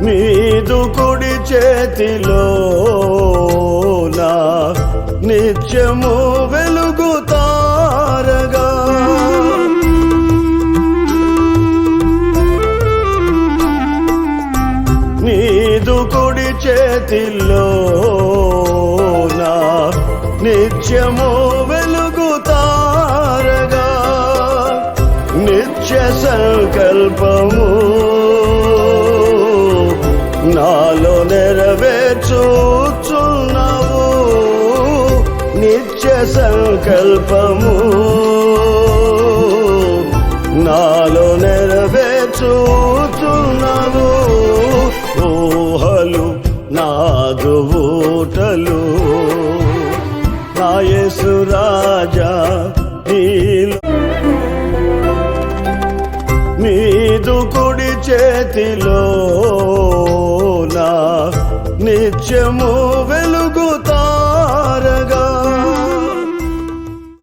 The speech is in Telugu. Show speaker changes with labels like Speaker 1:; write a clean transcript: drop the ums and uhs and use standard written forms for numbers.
Speaker 1: నీదు కుడి చేతిలో నా నిత్యము వెలుగుతారగా నీదు కుడి చేతిలో నా నిత్యము వెలుగుతారగా నిత్య సంకల్పము నాలో నెరవేర్చుచున్నావు నిత్య సంకల్పము నాలో నెరవేర్చుచున్నావు ఊహలు నాదు ఊటలు నా యేసు రాజా నీదు కుడి చేతిలో నా నిత్యము వెలుగుతా